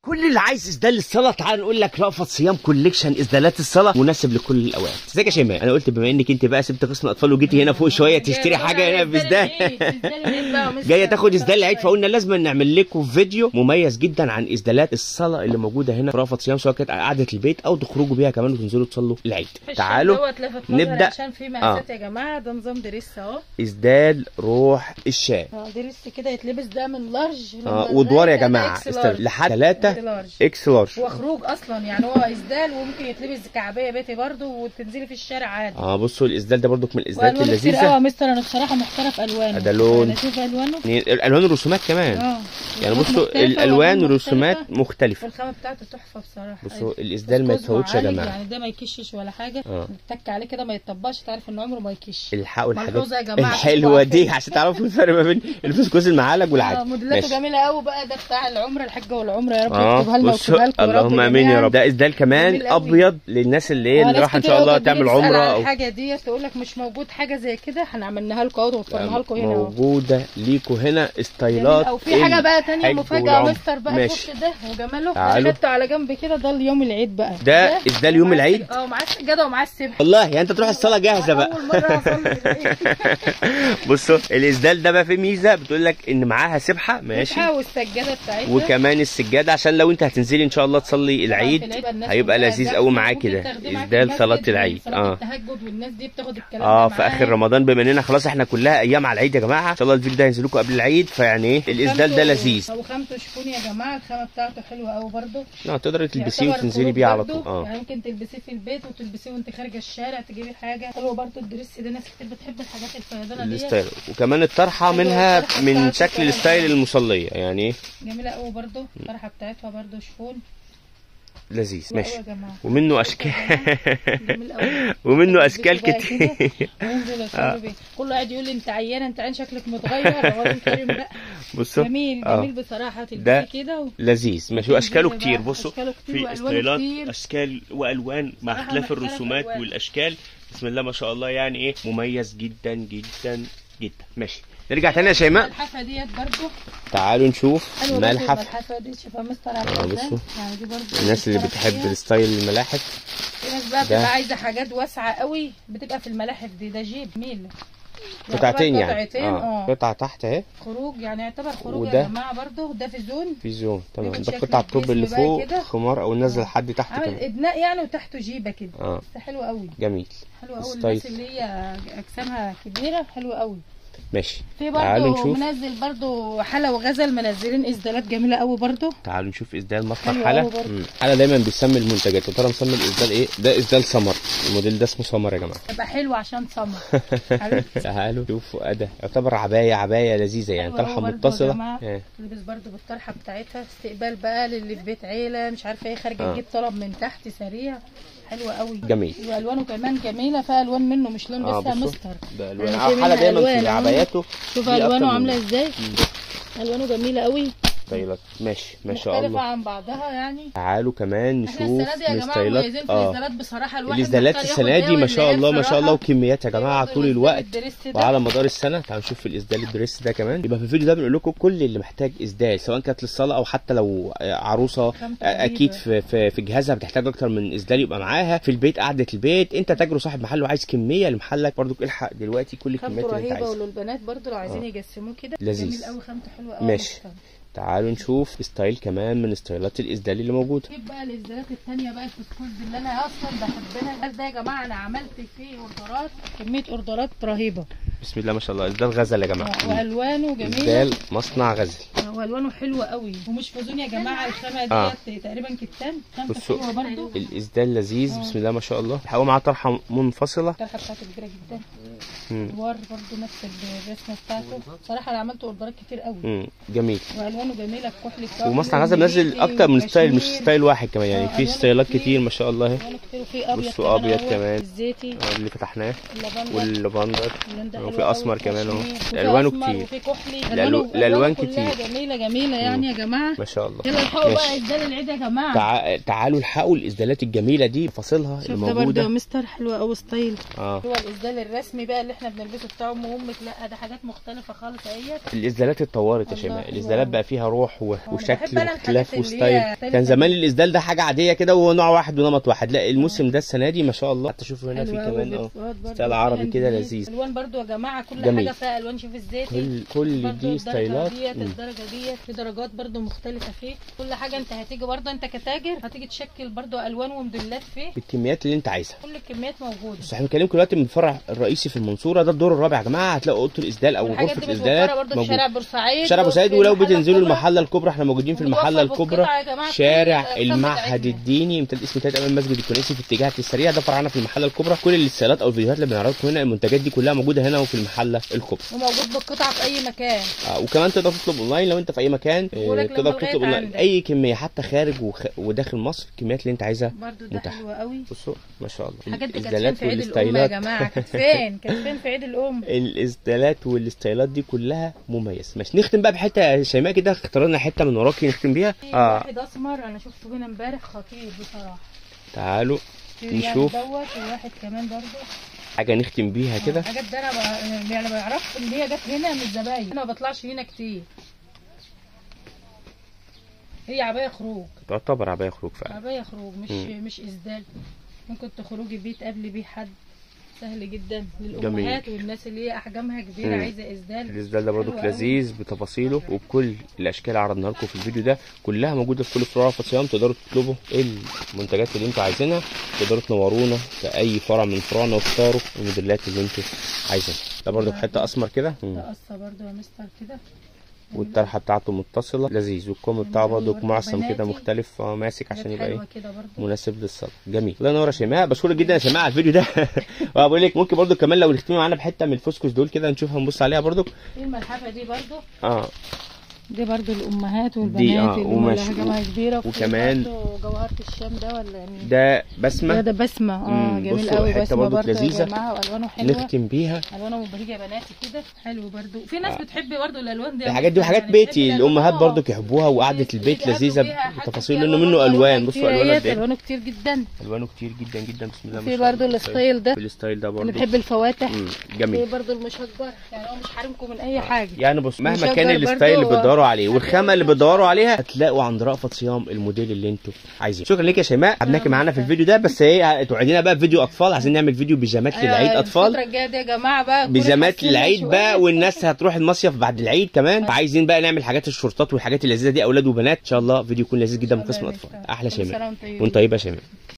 كل اللي عايز اسدال للصلاه تعال نقول لك رأفت صيام كوليكشن اسدالات الصلاه مناسب لكل الاوقات. ازيك يا شيماء؟ انا قلت بما انك انت بقى سبت قسم الاطفال وجيتي هنا فوق شويه تشتري حاجه هنا في اسدال جايه تاخد اسدال العيد، فقلنا لازم نعمل لكم فيديو مميز جدا عن اسدالات الصلاه اللي موجوده هنا في رأفت صيام، سواء كانت قعده البيت او تخرجوا بيها كمان وتنزلوا تصلوا العيد. تعالوا نبدا. عشان في مقاسات يا جماعه. ده نظام دريس اهو، اسدال روح الشام. دريس كده يتلبس ده من لارج وادوار يا جماعه لحد 3 اكس لارج. هو خروج اصلا يعني، هو اسدال وممكن يتلبس كعبيه بيتي برده وتنزلي في الشارع عادي. بصوا الاسدال ده برده من الاسدالات اللذيذه. يا مستر انا بصراحه محتاره في الوانه. ده لون، شوف الوانه، الالوان الرسومات كمان. يعني بصوا الالوان والرسومات مختلفه، والخامه بتاعته تحفه بصراحه. بصوا الاسدال ما يتفوتش يا جماعه، يعني ده ما يكشش ولا حاجه. نتك عليه كده ما يتطبقش، تعرف ان عمره ما يكش. الحقوا الحاجات الحلوه دي عشان تعرفوا الفرق ما بين الفسكوس المعالج والعادي. موديلاته جميله قوي بقى. ده بتاع العمره، الحاجه والعمره، يا رب يكتبها لنا ويكتبها لكم. اللهم امين يا رب. ده اسدال كمان ابيض للناس اللي رايحه ان شاء الله تعمل عمره او الحاجه دي، تقول لك مش موجود حاجه زي كده. احنا عملناها لكم اهو ووفرناها لكم هنا. موجوده ليكم هنا ستايلات. او في حاجه بقى ثانيه مفاجاه مستر بقى. الفرش ده وجماله خدته على جنب كده. ده اليوم العيد بقى. ده اسدال يوم العيد. معاه السجاده ومعاه السبحه. والله يعني انت تروح الصلاه جاهزه بقى. اول مره اصلي العيد. بصوا الاسدال ده بقى فيه ميزه، بتقول لك ان معاها سبحه ماشي، والسجاده بتاعتها، وكمان السجاده عشان لو انت هتنزلي ان شاء الله تصلي العيد هيبقى لذيذ قوي معاه كده. اسدال صلاه العيد. التهجد والناس دي بتاخد الكلام ده في اخر رمضان، بما اننا خلاص احنا كلها ايام على العيد يا جماعه. ان شاء الله الفيديو ده هينزل لكم قبل العيد، فيعني ايه الاسدال ده لذيذ. وخامته شيفون يا جماعه. الخامه بتاعته حلوه قوي برده. تقدري تلبسيه وتنزلي بيه على طول. يعني ممكن تلبسيه في البيت وتلبسيه وانت خارجه الشارع تجيبي حاجه حلوه برده. الدريس ده ناس كتير بتحب الحاجات الفيضانه دي. وكمان الطرحه منها من شكل الستايل المصليه يعني جميله قوي برده. الطرحه بتاعتها برده شيفون لذيذ ماشي. ومنه اشكال ومنه اشكال كتير. كله قاعد يقول لي انت عيانه، انت عين شكلك متغير. هو الكريم بقى بصوا جميل بصراحه. تلبسيه كده لذيذ ماشي. واشكاله كتير. بصوا في ستايلات، اشكال والوان مع اختلاف الرسومات والاشكال. بسم الله ما شاء الله، يعني ايه مميز جدا جدا جدا. ماشي نرجع تاني يا شيماء. الملحفه ديت برضو تعالوا نشوف ملحف. الملحفه دي شوفها مستر على بصوا يعني دي برضو الناس اللي بتحب الستايل الملاحف. في ناس بقى بتبقى عايزه حاجات واسعه قوي، بتبقى في الملاحف دي. ده جيب ميل قطعتين يعني. قطعه تحت اهي، خروج يعني، يعتبر خروج يا جماعه برضو. ده في زون تمام. ده قطعه الطوب اللي فوق خمار او نازل لحد تحت كمان، عامل ادناء يعني، وتحته جيبه كده. بس حلو قوي، جميل، حلو قوي. الناس اللي هي اجسامها كبيره حلو قوي. ماشي. في برضه منزل برضه حلا وغزل، منزلين اسدالات جميله قوي برضه. تعالوا نشوف اسدال مصنع حلا. حلا دايما بيسمي المنتجات. يا ترى مسمي الاسدال ايه؟ ده اسدال سمر. الموديل ده اسمه سمر يا جماعه. يبقى حلو عشان سمر. تعالوا شوفوا ده يعتبر عبايه لذيذه يعني، طرحه متصله. تلبس برضه بالطرحه بتاعتها. استقبال بقى للي في بيت عيله مش عارفه ايه، خارجه تجيب طلب من تحت سريع. حلوه قوي، جميل. والوانه كمان جميله. فيها الوان منه مش لون بس مستر. ده الوان حلا دايما في عباياته. شوف الوانه عامله ازاي. الوانه جميله قوي. ستايلات ماشي ما شاء الله، مختلفه عن بعضها يعني. تعالوا كمان نشوف الستايلات. الاسدالات بصراحه الاسدالات السنه دي ما شاء الله ما شاء الله، وكميات يا جماعه طول الوقت وعلى مدار السنه. تعالوا نشوف الاسدال الدريس ده كمان. يبقى في الفيديو ده بنقول لكم كل اللي محتاج اسدال، سواء كانت للصلاه او حتى لو عروسه اكيد في جهازها بتحتاج اكتر من اسدال يبقى معاها في البيت. قعده البيت، انت تاجر صاحب محل وعايز كميه لمحلك برضو، الحق دلوقتي كل الكميات اللي انت عايزها. وللبنات برضو لو عايزين يجسموه كده لذيذ قوي. خامته حلوه قوي. ماشي. تعالوا نشوف ستايل كمان من ستايلات الاسدال اللي موجوده. نجيب بقى الاسدالات الثانيه بقى، الفسكوس اللي انا اصلا بحبها. ده يا جماعه انا عملت فيه اوردرات، كميه اوردرات رهيبه. بسم الله ما شاء الله. اسدال غزل يا جماعه، والوانه جميله. اسدال مصنع غزل، والوانه حلوه قوي ومش فوزون يا جماعه. الخامه ديت تقريبا كتان. خامته حلوه برده. الاسدال لذيذ. بسم الله ما شاء الله. هو معاه طرحه منفصله. الطرحه بتاعته كبيره جدا. ادوار برده نفس الرسمه بتاعته. بصراحه انا عملت اوردرات كتير قوي. جميل. والوانه جميله. الكحلي بتاعه. ومصنع غزل منزل اكتر من ستايل، مش ستايل واحد كمان يعني. في ستايلات كتير ما شاء الله. وفي ابيض. بصوا ابيض كمان، الزيتي اللي فتحناه، واللافندر، وفي اسمر كمان اهو. الوانه كتير. وفي كحلي. الالوان كتير جميله يعني يا جماعه ما شاء الله. يلا الحقوا بقى اسدال العيد يا جماعه. تعالوا الحقوا الاسدالات الجميله دي، فاصلها اللي موجوده. ده برده يا مستر حلوه قوي ستايل. هو الاسدال الرسمي بقى اللي احنا بنلبسه بتاع ام امك، لا ده حاجات مختلفه خالص اهيت. الاسدالات اتطورت يا الله، شيماء، الله. الاسدالات بقى فيها روح وشكل بحب أنا واختلاف الحاجات اللي وستايل. هي كان زمان الاسدال ده حاجه عاديه كده ونوع واحد ونمط واحد، لا الموسم ده السنه دي ما شاء الله. حتى شوفوا هنا في حلوة كمان أوي، بيضاءات برضو ستايل عربي فيها كده جميل. لذيذ. الوان برضو يا جماعه كل جميل. حاجه فيها الوان. شوف الزيتي كل برضو دي الدرجة ستايلات. ديت الدرجه ديت في درجات برضو مختلفه فيه. كل حاجه انت هتيجي برضو انت كتاجر هتيجي تشكل برضو الوان وموديلات فيه بالكميات اللي انت عايزها. كل الكميات موجوده. بس احنا بنكلمكم دلوقتي من الفرع الرئيسي في المنصوره، ده الدور الرابع يا جماعه. هتلاقوا اوضه الاسدال او والحاجات غرفه دي الاسدالات متوفره برضو في موجوده شارع بورسعيد. شارع بورسعيد. وفي ولو المحلة بتنزلوا الكبرى. المحله الكبرى احنا موجودين في المحله ومتوفر في الكبرى، القطع يا جماعة شارع كل الأقسام المعهد بتاعتنا. الديني امتداد اسم تلات امام مسجد الكنيسي في اتجاه السريع، ده فرعنا في المحله الكبرى. كل الاتصالات او الفيديوهات اللي بنعرضها هنا، المنتجات دي كلها موجوده هنا وفي المحله الكبرى. وموجود بالقطعه في اي مكان. وكمان تقدر تطلب اونلاين لو انت في اي مكان. بقولك تقدر لما تطلب لغاية اونلاين عندك. اي كميه حتى خارج وداخل مصر، الكميات اللي انت عايزها برضو ده متاحه. حلوه قوي. بصوا ما شاء الله الحاجات دي كانت فين الاسدالات في عيد الام يا والستايلات. جماعه؟ كانت فين؟ كانت فين في عيد الام؟ الاسدالات والستايلات دي كلها مميز. ماشي نختم بقى بحته يا شيماء كده، اخترنا حته من وراكي نختم بيها. واحد اسمر انا شفته هنا امبارح خطير بصراحه. تعالوا يعني نشوف دوت وواحد كمان برضو حاجه نختم بيها كده. الحاجات دي انا يعني بعرف ان هي جت هنا من الزباين، انا ما بطلعش هنا كتير. هي عبايه خروج، تعتبر عبايه خروج فعلا. عبايه خروج مش اسدال. ممكن تخرجي بيه تقابلي بيه حد، سهل جدا للامهات والناس اللي هي احجامها كبيره عايزه اسدال. الاسدال ده برضو لذيذ بتفاصيله وبكل الاشكال اللي عرضناها لكم في الفيديو ده، كلها موجوده في كل فروع رأفت صيام. تقدروا تطلبوا المنتجات اللي انتوا عايزينها، تقدروا تنورونا في اي فرع من فروعنا واختاروا الموديلات اللي انتوا عايزينها. ده برضو حته اسمر كده، ده قصه برضو يا مستر كده، والطرحه بتاعته متصله لذيذ، والكم بتاعه برضو معصم كده مختلف ماسك عشان يبقى ايه مناسب للصلاه. جميل. الله ينور يا شيماء، بشكرك جدا يا شيماء على الفيديو ده. وبقول لك ممكن برضو كمان لو نختمي معانا بحته من الفسكس دول كده نشوفها نبص عليها برضو. ايه الملحفه دي برضو؟ دي برضو الامهات والبنات دي اللي حجمها كبيره. وكمان جوهره الشام ده ولا مين؟ ده بسمه. ده بسمه جميل قوي. بسمه برضو لذيذه يا جماعه والوانه حلوه، نختم بيها. الوانه مبهجه يا بناتي كده، حلو برضو. في ناس بتحب برضو الالوان دي، الحاجات دي وحاجات بيتي الامهات برضو يحبوها، وقعده البيت لذيذه بتفاصيل لانه منه الوان. بصوا الوانه قد ايه، الوانه كتير جدا، الوانه كتير جدا جدا. بسم الله ما في شاء الله. برضو الستايل ده، الستايل ده برضو اللي بيحب الفواتح. جميل. في برضو المشجر، يعني هو مش حارمكم من اي حاجه. يعني بص مهما كان الستايل اللي بتدوروا عليه والخامه اللي بتدوروا عليها، هتلاقوا عند رأفت صيام الموديل اللي انتوا عايزينه. شكرا ليك يا شيماء، حبناكي معانا في الفيديو ده. بس ايه توعدينا بقى فيديو اطفال، عايزين نعمل فيديو بيجامات للعيد اطفال. الفتره الجايه دي يا جماعه بقى بيجامات للعيد بقى، والناس هتروح المصيف بعد العيد كمان، فعايزين بقى نعمل حاجات الشورتات والحاجات اللذيذه دي، اولاد وبنات. ان شاء الله فيديو يكون لذيذ جدا من قسم الاطفال. احلى شيماء وانت طيبه يا شيماء.